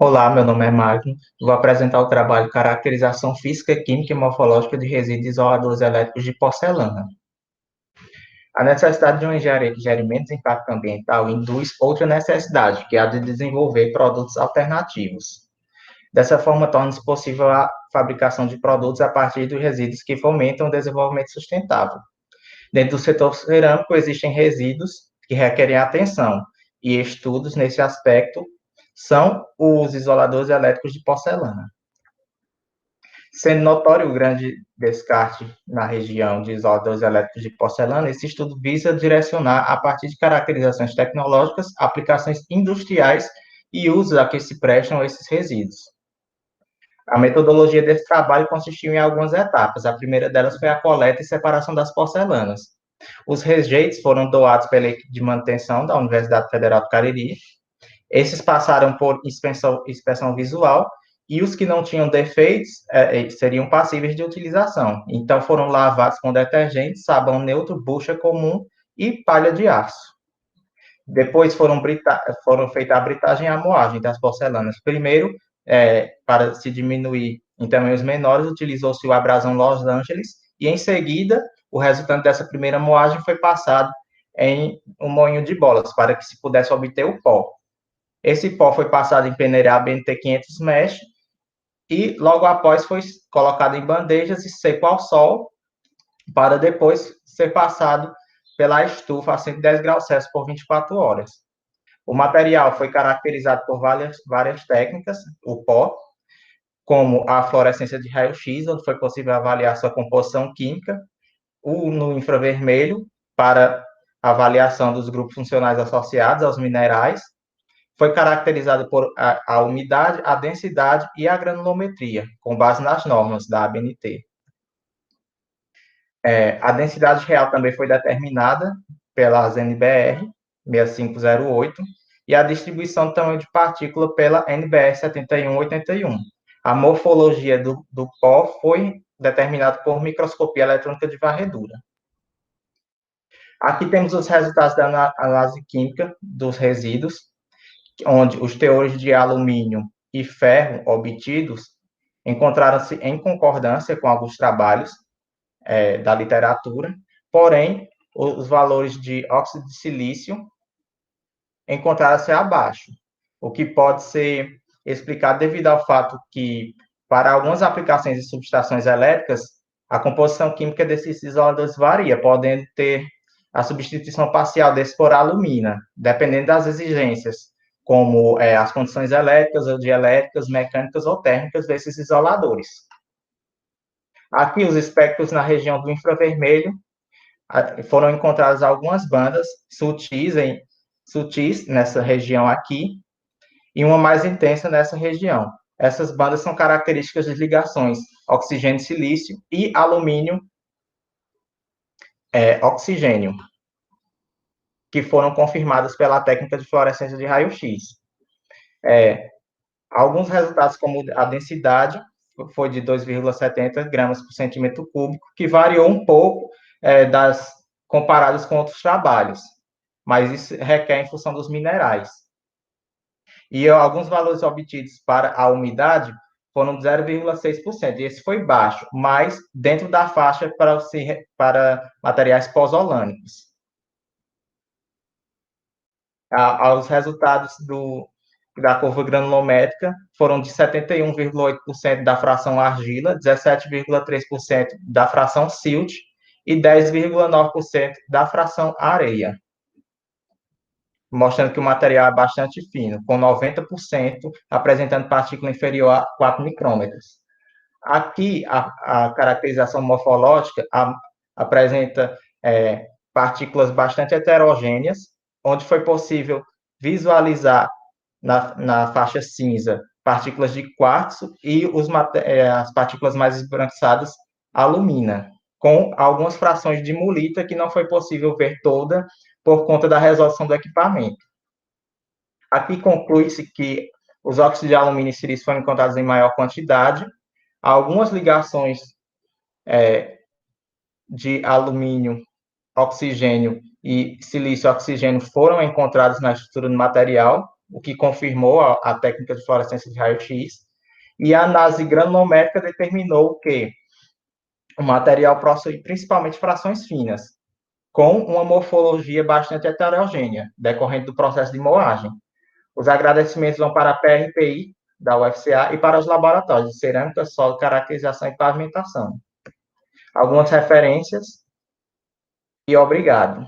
Olá, meu nome é Magno. Vou apresentar o trabalho Caracterização Física, Química e Morfológica de Resíduos Isoladores Elétricos de Porcelana. A necessidade de uma engenharia que gere menos impacto ambiental induz outra necessidade, que é a de desenvolver produtos alternativos. Dessa forma, torna-se possível a fabricação de produtos a partir dos resíduos que fomentam o desenvolvimento sustentável. Dentro do setor cerâmico, existem resíduos que requerem atenção, e estudos nesse aspecto são os isoladores elétricos de porcelana. Sendo notório o grande descarte na região de isoladores elétricos de porcelana, esse estudo visa direcionar, a partir de caracterizações tecnológicas, aplicações industriais e usos a que se prestam esses resíduos. A metodologia desse trabalho consistiu em algumas etapas. A primeira delas foi a coleta e separação das porcelanas. Os rejeitos foram doados pela equipe de manutenção da Universidade Federal do Cariri. Esses passaram por inspeção visual e os que não tinham defeitos seriam passíveis de utilização. Então, foram lavados com detergente, sabão neutro, bucha comum e palha de aço. Depois foram feita a britagem e a moagem das porcelanas. Primeiro, para se diminuir em tamanhos menores, utilizou-se o abrasão Los Angeles e, em seguida, o resultado dessa primeira moagem foi passado em um moinho de bolas, para que se pudesse obter o pó. Esse pó foi passado em peneira ABNT 500 mesh e logo após foi colocado em bandejas e seco ao sol para depois ser passado pela estufa a 110 graus Celsius por 24 horas. O material foi caracterizado por várias técnicas, o pó, como a fluorescência de raio-x, onde foi possível avaliar sua composição química, o no infravermelho, para avaliação dos grupos funcionais associados aos minerais, foi caracterizado por a umidade, a densidade e a granulometria, com base nas normas da ABNT. A densidade real também foi determinada pela NBR 6508 e a distribuição do tamanho de partícula pela NBR 7181. A morfologia do pó foi determinada por microscopia eletrônica de varredura. Aqui temos os resultados da análise química dos resíduos, onde os teores de alumínio e ferro obtidos encontraram-se em concordância com alguns trabalhos da literatura, porém, os valores de óxido de silício encontraram-se abaixo, o que pode ser explicado devido ao fato que, para algumas aplicações de subestações elétricas, a composição química desses isoladores varia, podendo ter a substituição parcial desse por alumina, dependendo das exigências, como as condições elétricas, ou dielétricas, mecânicas ou térmicas desses isoladores. Aqui, os espectros na região do infravermelho, foram encontradas algumas bandas sutis nessa região aqui, e uma mais intensa nessa região. Essas bandas são características de ligações oxigênio-silício e alumínio-oxigênio, que foram confirmadas pela técnica de fluorescência de raio-x. Alguns resultados, como a densidade, foi de 2,70 gramas por centímetro cúbico, que variou um pouco comparados com outros trabalhos, mas isso requer em função dos minerais. E alguns valores obtidos para a umidade foram de 0,6%, e esse foi baixo, mas dentro da faixa para materiais pozolânicos. Os resultados da curva granulométrica foram de 71,8% da fração argila, 17,3% da fração silt e 10,9% da fração areia, mostrando que o material é bastante fino, com 90% apresentando partícula inferior a 4 micrômetros. Aqui, a caracterização morfológica apresenta partículas bastante heterogêneas, onde foi possível visualizar na faixa cinza partículas de quartzo e as partículas mais esbranquiçadas, alumina, com algumas frações de mulita que não foi possível ver toda por conta da resolução do equipamento. Aqui conclui-se que os óxidos de alumínio e silício foram encontrados em maior quantidade, algumas ligações de alumínio, oxigênio e silício-oxigênio foram encontradas na estrutura do material, o que confirmou a técnica de fluorescência de raio-x, e a análise granulométrica determinou que o material possui principalmente frações finas, com uma morfologia bastante heterogênea, decorrente do processo de moagem. Os agradecimentos vão para a PRPI, da UFCA, e para os laboratórios de cerâmica, solo, caracterização e pavimentação. Algumas referências e obrigado.